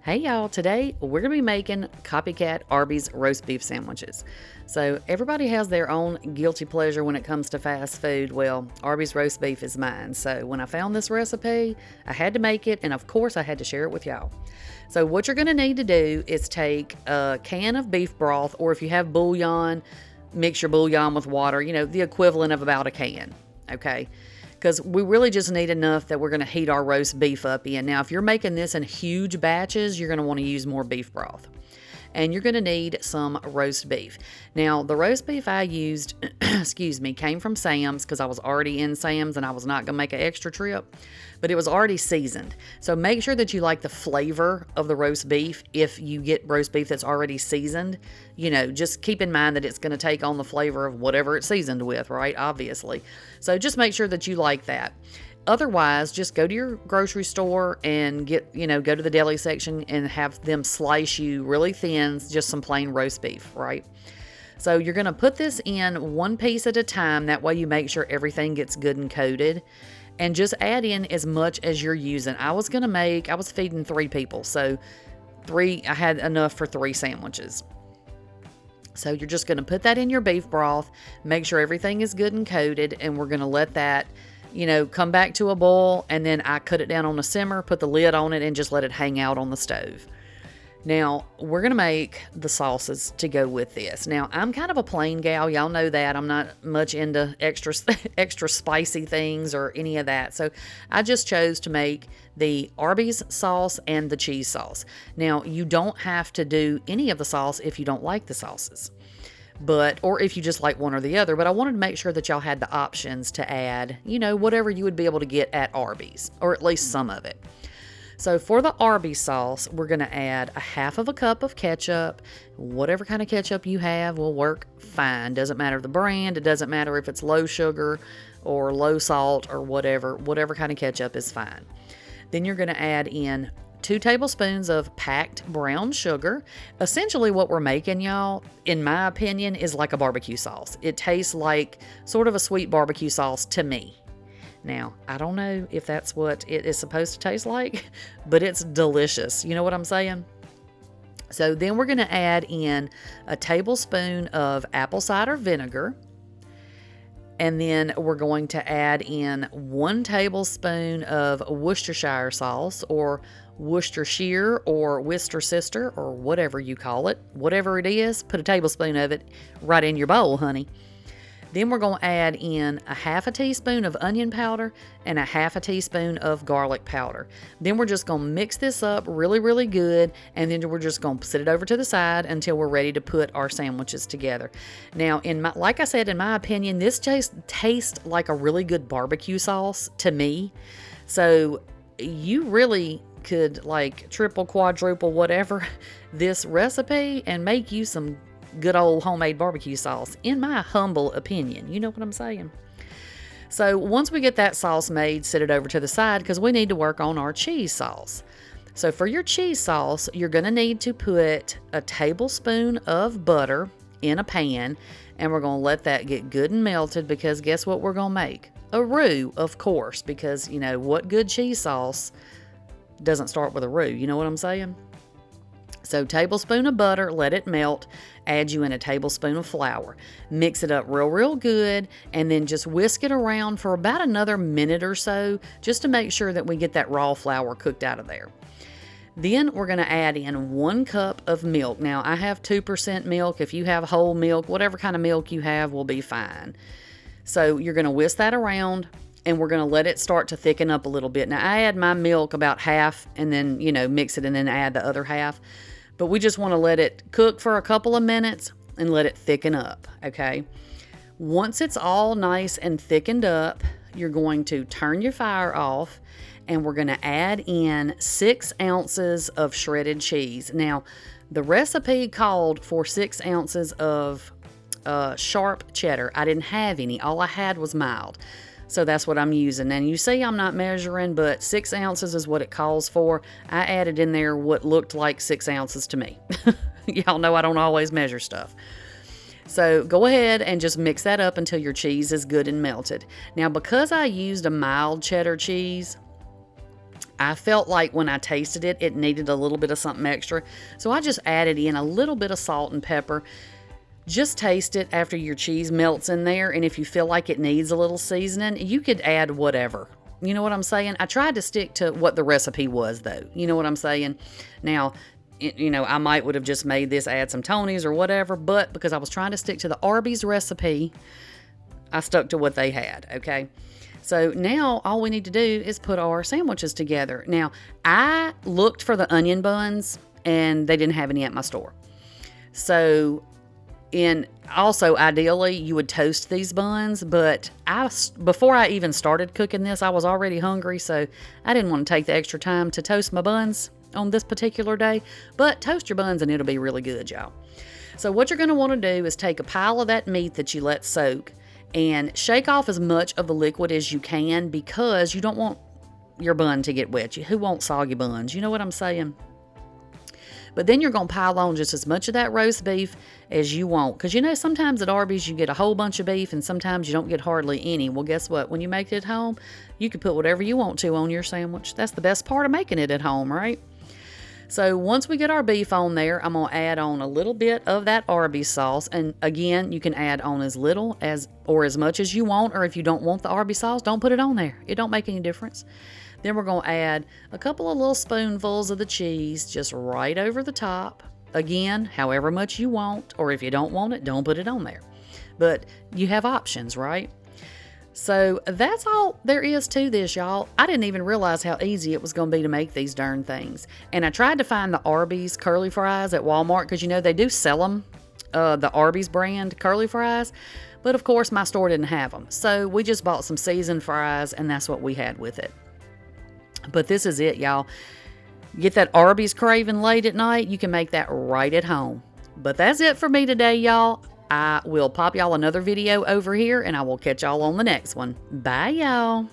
Hey y'all, today we're going to be making Copycat Arby's roast beef sandwiches. So everybody has their own guilty pleasure when it comes to fast food. Well, Arby's roast beef is mine. So when I found this recipe, I had to make it, and of course I had to share it with y'all. So what you're going to need to do is take a can of beef broth, or if you have bouillon, mix your bouillon with water, the equivalent of about a can, okay? Because we really just need enough that we're going to heat our roast beef up in. Now, if you're making this in huge batches, you're going to want to use more beef broth. And you're going to need some roast beef. Now, the roast beef I used, came from Sam's because I was already in Sam's and I was not going to make an extra trip, but it was already seasoned. So make sure that you like the flavor of the roast beef. If you get roast beef that's already seasoned, just keep in mind that it's going to take on the flavor of whatever it's seasoned with, right? Obviously. So just make sure that you like that. Otherwise, just go to your grocery store and go to the deli section and have them slice you really thin, just some plain roast beef, right? So you're going to put this in one piece at a time. That way you make sure everything gets good and coated. And just add in as much as you're using. I was feeding 3 people. So I had enough for 3 sandwiches. So you're just going to put that in your beef broth, make sure everything is good and coated, and we're going to let that come back to a boil, and then I cut it down on a simmer, put the lid on it, and just let it hang out on the stove. Now, we're going to make the sauces to go with this. Now, I'm kind of a plain gal. Y'all know that. I'm not much into extra spicy things or any of that. So I just chose to make the Arby's sauce and the cheese sauce. Now, you don't have to do any of the sauce if you don't like the sauces. Or if you just like one or the other, but I wanted to make sure that y'all had the options to add, whatever you would be able to get at Arby's, or at least some of it. So for the Arby's sauce, we're going to add a half of a cup of ketchup. Whatever kind of ketchup you have will work fine. Doesn't matter the brand. It doesn't matter if it's low sugar or low salt or whatever. Whatever kind of ketchup is fine. Then you're going to add in 2 tablespoons of packed brown sugar. Essentially what we're making, y'all, in my opinion, is like a barbecue sauce. It tastes like sort of a sweet barbecue sauce to me. Now, I don't know if that's what it is supposed to taste like, but it's delicious. You know what I'm saying? So then we're going to add in a tablespoon of apple cider vinegar. And then we're going to add in 1 tablespoon of Worcestershire sauce, or Worcestershire, or Worcestershire, or whatever you call it. Whatever it is, put a tablespoon of it right in your bowl, honey. Then we're going to add in a half a teaspoon of onion powder and a half a teaspoon of garlic powder. Then we're just going to mix this up really, really good, and then we're just going to set it over to the side until we're ready to put our sandwiches together. Now, like I said, in my opinion, this tastes like a really good barbecue sauce to me. So you really could triple, quadruple, whatever this recipe and make you some good old homemade barbecue sauce, in my humble opinion. You know what I'm saying? So once we get that sauce made, set it over to the side because we need to work on our cheese sauce. So for your cheese sauce, you're going to need to put a tablespoon of butter in a pan, and we're going to let that get good and melted, because guess what we're going to make? A roux, of course, because what good cheese sauce doesn't start with a roux? You know what I'm saying? So tablespoon of butter, let it melt, add you in a tablespoon of flour. Mix it up real, real good, and then just whisk it around for about another minute or so, just to make sure that we get that raw flour cooked out of there. Then we're going to add in 1 cup of milk. Now, I have 2% milk. If you have whole milk, whatever kind of milk you have will be fine. So you're going to whisk that around, and we're going to let it start to thicken up a little bit. Now, I add my milk about half, and then, mix it and then add the other half. But we just want to let it cook for a couple of minutes and let it thicken up, okay? Once it's all nice and thickened up, you're going to turn your fire off, and we're going to add in 6 ounces of shredded cheese. Now, the recipe called for 6 ounces of sharp cheddar. I didn't have any. All I had was mild. So that's what I'm using. And you see I'm not measuring, but 6 ounces is what it calls for. I added in there what looked like 6 ounces to me. Y'all know I don't always measure stuff. So go ahead and just mix that up until your cheese is good and melted. Now, because I used a mild cheddar cheese, I felt like when I tasted it, it needed a little bit of something extra. So I just added in a little bit of salt and pepper. Just taste it after your cheese melts in there. And if you feel like it needs a little seasoning, you could add whatever. You know what I'm saying? I tried to stick to what the recipe was, though. You know what I'm saying? Now, I might would have just made this, add some Tony's or whatever, but because I was trying to stick to the Arby's recipe, I stuck to what they had, okay? So now all we need to do is put our sandwiches together. Now, I looked for the onion buns, and they didn't have any at my store. So, also, ideally, you would toast these buns, but before I even started cooking this, I was already hungry, so I didn't want to take the extra time to toast my buns on this particular day. But toast your buns and it'll be really good, y'all. So what you're going to want to do is take a pile of that meat that you let soak and shake off as much of the liquid as you can, because you don't want your bun to get wet. Who wants soggy buns? You know what I'm saying? But then you're going to pile on just as much of that roast beef as you want. Because sometimes at Arby's you get a whole bunch of beef and sometimes you don't get hardly any. Well, guess what? When you make it at home, you can put whatever you want to on your sandwich. That's the best part of making it at home, right? So once we get our beef on there, I'm going to add on a little bit of that Arby's sauce. And again, you can add on as little or as much as you want. Or if you don't want the Arby's sauce, don't put it on there. It don't make any difference. Then we're going to add a couple of little spoonfuls of the cheese just right over the top. Again, however much you want, or if you don't want it, don't put it on there. But you have options, right? So that's all there is to this, y'all. I didn't even realize how easy it was going to be to make these darn things. And I tried to find the Arby's curly fries at Walmart because, they do sell them, the Arby's brand curly fries. But, of course, my store didn't have them. So we just bought some seasoned fries, and that's what we had with it. But this is it, y'all. Get that Arby's craving late at night, you can make that right at home. But that's it for me today, y'all. I will pop y'all another video over here, and I will catch y'all on the next one. Bye, y'all.